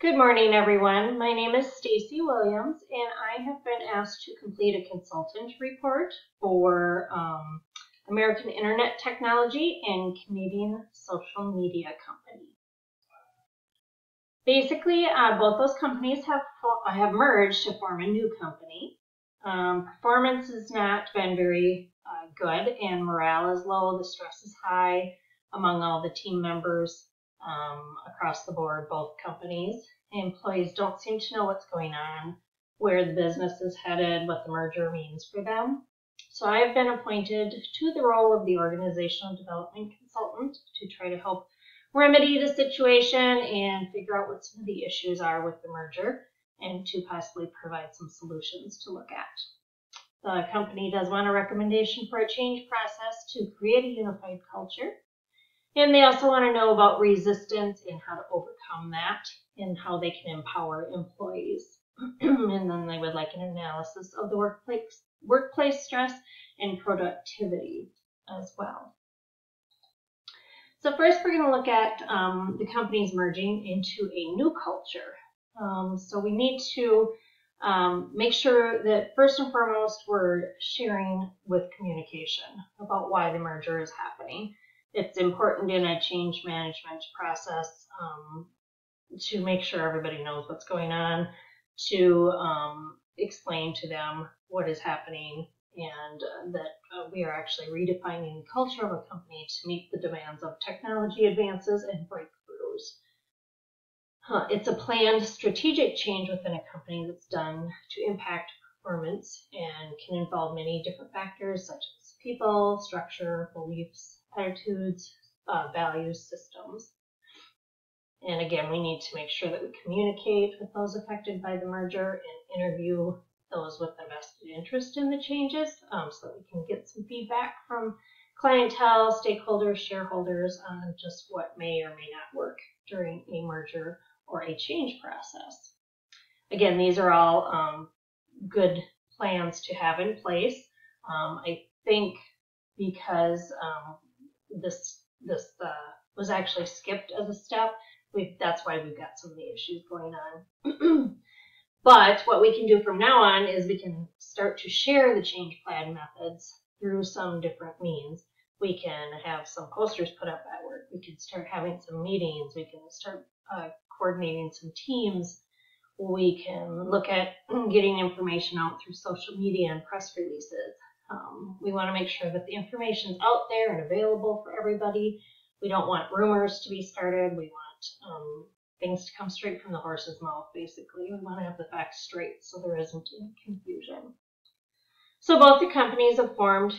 Good morning, everyone. My name is Stacy Williams, and I have been asked to complete a consultant report for American Internet Technology and Canadian Social Media Company. Basically, both those companies have merged to form a new company. Performance has not been very good, and morale is low. The stress is high among all the team members across the board, both companies. Employees don't seem to know what's going on, where the business is headed, what the merger means for them. So I've been appointed to the role of the organizational development consultant to try to help remedy the situation and figure out what some of the issues are with the merger and to possibly provide some solutions to look at. The company does want a recommendation for a change process to create a unified culture. And they also want to know about resistance and how to overcome that and how they can empower employees. And then they would like an analysis of the workplace stress and productivity as well. So first we're going to look at the companies merging into a new culture. So we need to make sure that first and foremost we're sharing with communication about why the merger is happening. It's important in a change management process to make sure everybody knows what's going on, to explain to them what is happening, and that we are actually redefining the culture of a company to meet the demands of technology advances and breakthroughs. It's a planned strategic change within a company that's done to impact performance and can involve many different factors such as people, structure, beliefs, attitudes, values, systems. And again, we need to make sure that we communicate with those affected by the merger and interview those with a vested interest in the changes so that we can get some feedback from clientele, stakeholders, shareholders on just what may or may not work during a merger or a change process. Again, these are all good plans to have in place. I think because this was actually skipped as a step, that's why we've got some of the issues going on. But what we can do from now on is we can start to share the change plan methods through some different means. We can have some posters put up at work. We can start having some meetings. We can start coordinating some teams. We can look at getting information out through social media and press releases. We want to make sure that the information is out there and available for everybody. We don't want rumors to be started. We want things to come straight from the horse's mouth, basically. We want to have the facts straight so there isn't any confusion. So both the companies have formed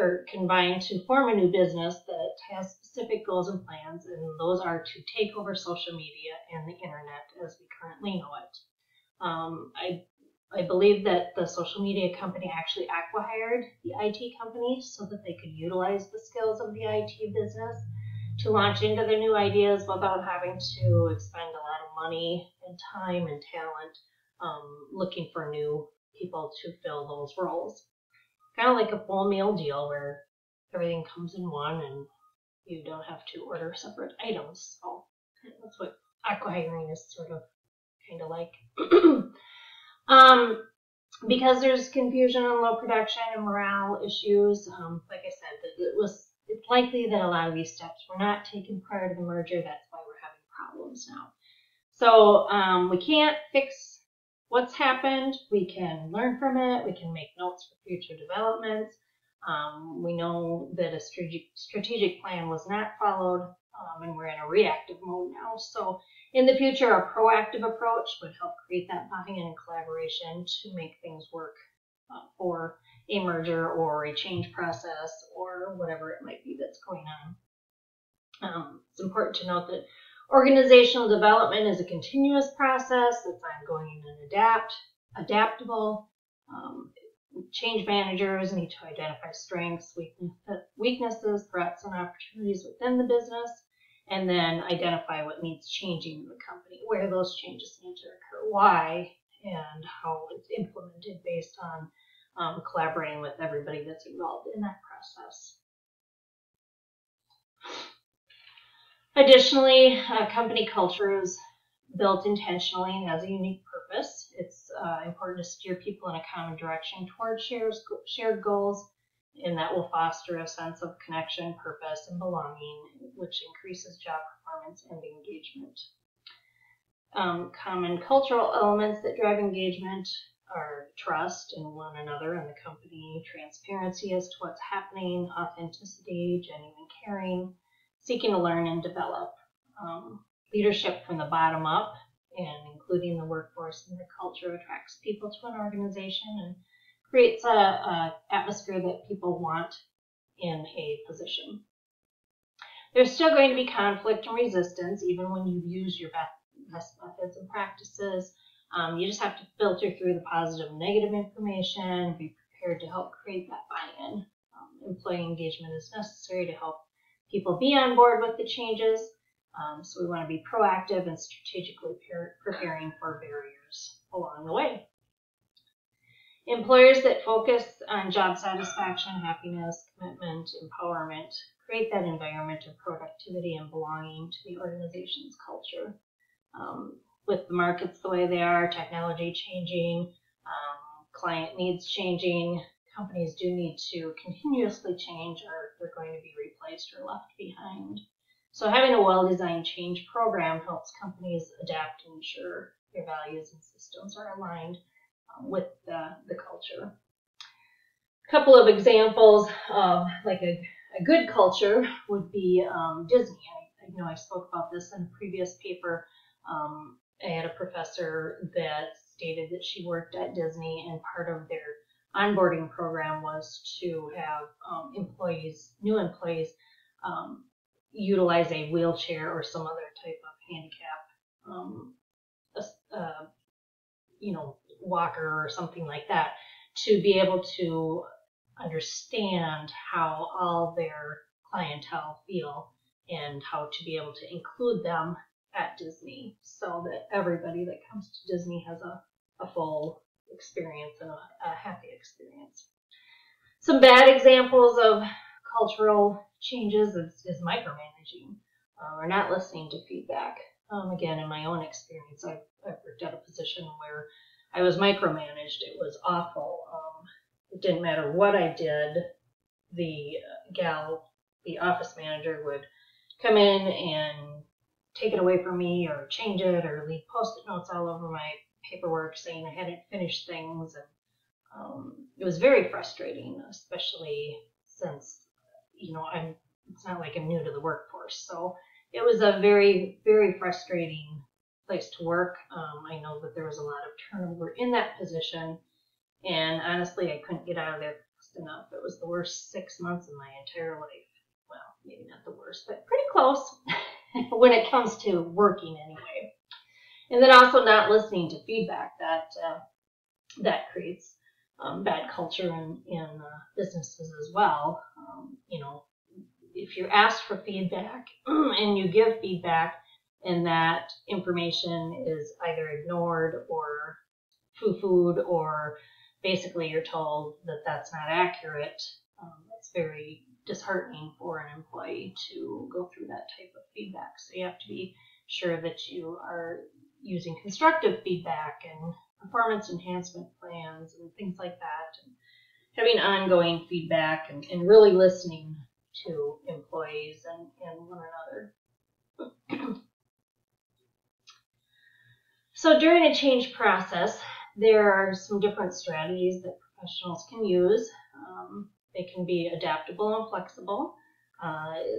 or combined to form a new business that has specific goals and plans, and those are to take over social media and the internet as we currently know it. I believe that the social media company actually acqui-hired the IT company so that they could utilize the skills of the IT business to launch into their new ideas without having to expend a lot of money and time and talent looking for new people to fill those roles. Kind of like a full meal deal where everything comes in one and you don't have to order separate items. So that's what acqui-hiring is sort of kind of like. Because there's confusion and low production and morale issues, like I said, it's likely that a lot of these steps were not taken prior to the merger. That's why we're having problems now. So we can't fix what's happened. We can learn from it. We can make notes for future developments. We know that a strategic plan was not followed, and we're in a reactive mode now. So in the future, a proactive approach would help create that buy-in and collaboration to make things work for a merger or a change process or whatever it might be that's going on. It's important to note that organizational development is a continuous process that's ongoing and adaptable. Change managers need to identify strengths, weaknesses, threats, and opportunities within the business, and then identify what needs changing in the company, where those changes need to occur, why, and how it's implemented based on collaborating with everybody that's involved in that process. Additionally, company culture is built intentionally and has a unique purpose. It's important to steer people in a common direction towards shared goals, and that will foster a sense of connection, purpose, and belonging, which increases job performance and engagement. Common cultural elements that drive engagement are trust in one another and the company, transparency as to what's happening, authenticity, genuine caring, seeking to learn and develop, leadership from the bottom up, and including the workforce and the culture attracts people to an organization and creates a atmosphere that people want in a position. There's still going to be conflict and resistance even when you use your best methods and practices. You just have to filter through the positive and negative information and be prepared to help create that buy-in. Employee engagement is necessary to help people be on board with the changes. So we want to be proactive and strategically preparing for barriers along the way. Employers that focus on job satisfaction, happiness, commitment, empowerment, create that environment of productivity and belonging to the organization's culture. With the markets the way they are, technology changing, client needs changing, companies do need to continuously change or they're going to be replaced or left behind. So having a well-designed change program helps companies adapt and ensure their values and systems are aligned with the culture. A couple of examples of like a good culture would be Disney. I know I spoke about this in a previous paper. I had a professor that stated that she worked at Disney and part of their onboarding program was to have new employees, utilize a wheelchair or some other type of handicap, walker or something like that, to be able to understand how all their clientele feel and how to be able to include them at Disney so that everybody that comes to Disney has a full experience and a happy experience. Some bad examples of cultural changes is micromanaging or not listening to feedback. Again, in my own experience, I've worked at a position where I was micromanaged. It was awful. It didn't matter what I did. The office manager would come in and take it away from me or change it or leave Post-it notes all over my paperwork saying I hadn't finished things. And it was very frustrating, especially since, it's not like I'm new to the workforce. So it was a very, very frustrating place to work. I know that there was a lot of turnover in that position. And honestly, I couldn't get out of there fast enough. It was the worst 6 months of my entire life. Well, maybe not the worst, but pretty close when it comes to working anyway. And then also not listening to feedback that creates bad culture in businesses as well. If you're asked for feedback and you give feedback and that information is either ignored or foo-fooed or basically you're told that that's not accurate, it's very disheartening for an employee to go through that type of feedback. So you have to be sure that you are using constructive feedback and performance enhancement plans and things like that, and having ongoing feedback and really listening to employees and one another. So during a change process, there are some different strategies that professionals can use. They can be adaptable and flexible.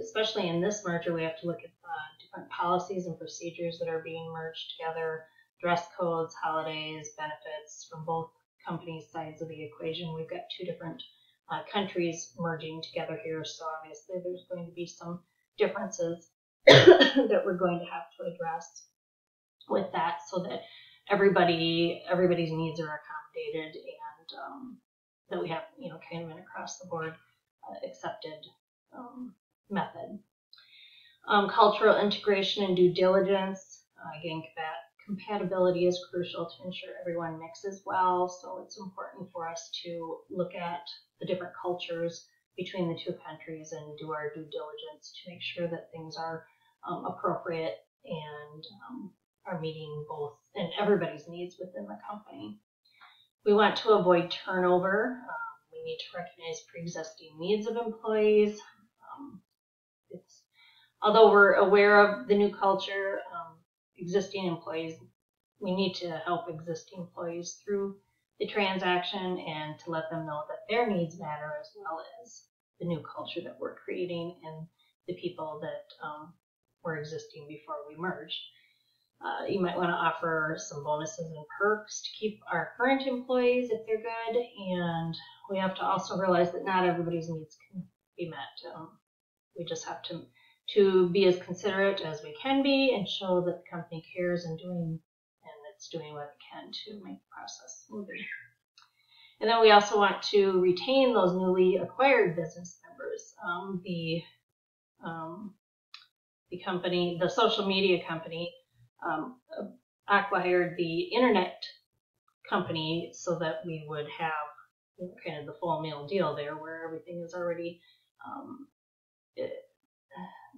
Especially in this merger, we have to look at different policies and procedures that are being merged together, dress codes, holidays, benefits from both companies' sides of the equation. We've got two different countries merging together here, so obviously there's going to be some differences that we're going to have to address with that so that everybody's needs are accommodated and that we have kind of an across the board accepted method. Cultural integration and due diligence. Again, compatibility is crucial to ensure everyone mixes well, so it's important for us to look at the different cultures between the two countries and do our due diligence to make sure that things are appropriate and are meeting both and everybody's needs within the company. We want to avoid turnover. We need to recognize pre-existing needs of employees. Although we're aware of the new culture, existing employees, we need to help existing employees through the transaction and to let them know that their needs matter as well as the new culture that we're creating and the people that were existing before we merged. You might want to offer some bonuses and perks to keep our current employees if they're good, and we have to also realize that not everybody's needs can be met. We just have to be as considerate as we can be and show that the company cares and it's doing what it can to make the process smoother. And then we also want to retain those newly acquired business members. The social media company, acquired the internet company so that we would have kind of the full meal deal there, where everything is already,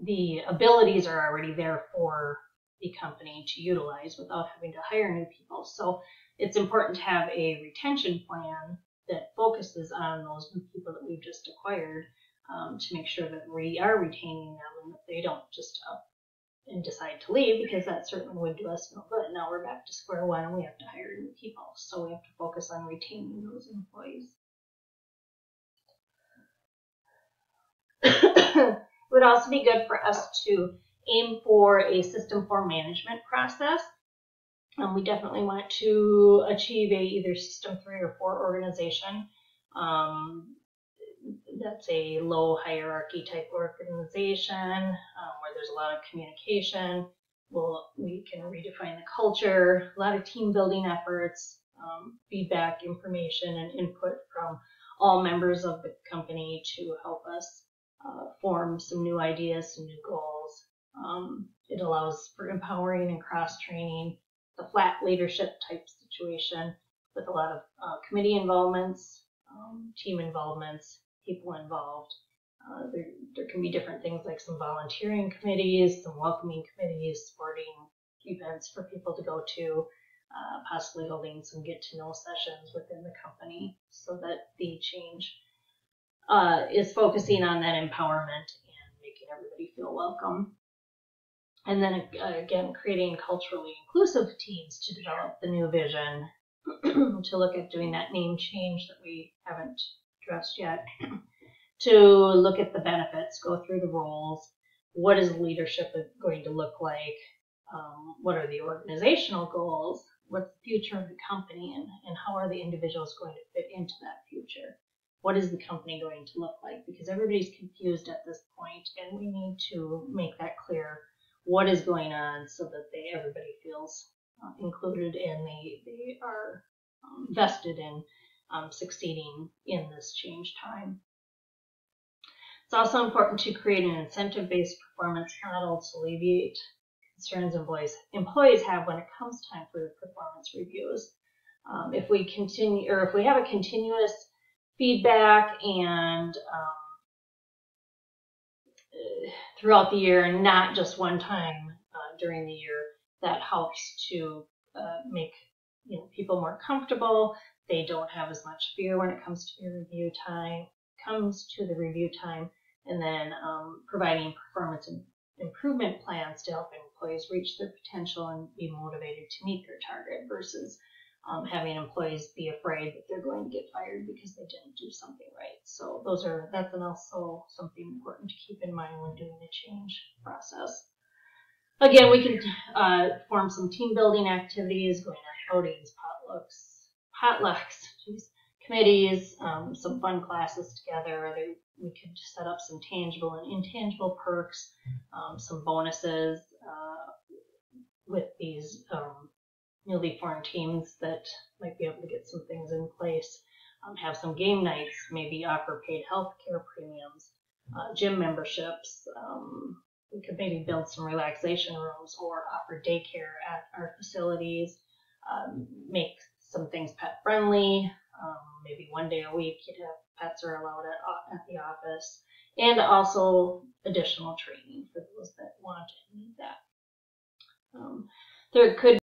the abilities are already there for the company to utilize without having to hire new people. So it's important to have a retention plan that focuses on those new people that we've just acquired, to make sure that we are retaining them and that they don't just up and decide to leave, because that certainly would do us no good. Now we're back to square one and we have to hire new people. So we have to focus on retaining those employees. It would also be good for us to aim for a system for management process. We definitely want to achieve either system 3 or 4 organization. That's a low hierarchy type organization where there's a lot of communication. We can redefine the culture, a lot of team building efforts, feedback, information, and input from all members of the company to help us form some new ideas, some new goals. It allows for empowering and cross-training, the flat leadership type situation with a lot of committee involvements, team involvements, people involved. There can be different things like some volunteering committees, some welcoming committees, sporting events for people to go to, possibly holding some get-to-know sessions within the company so that the change is focusing on that empowerment and making everybody feel welcome. And then again, creating culturally inclusive teams to develop the new vision, to look at doing that name change that we haven't addressed yet, to look at the benefits, go through the roles, what is leadership going to look like, what are the organizational goals, what's the future of the company, and how are the individuals going to fit into that future? What is the company going to look like? Because everybody's confused at this point, and we need to make that clear what is going on so that everybody feels included and they are vested in succeeding in this change time. It's also important to create an incentive-based performance model to alleviate concerns employees have when it comes time for the performance reviews. If we have a continuous feedback and throughout the year and not just one time during the year, that helps to make people more comfortable. They don't have as much fear when it comes to the review time. And then providing performance improvement plans to help employees reach their potential and be motivated to meet their target versus having employees be afraid that they're going to get fired because they didn't do something right. So that's also something important to keep in mind when doing the change process. Again, we can form some team building activities, going on outings, potlucks, committees, some fun classes together. We could set up some tangible and intangible perks, some bonuses with these newly formed teams that might be able to get some things in place. Have some game nights, maybe offer paid health care premiums, gym memberships. We could maybe build some relaxation rooms or offer daycare at our facilities, make some things pet friendly. Maybe one day a week you'd have pets are allowed at the office, and also additional training for those that want and need that. There could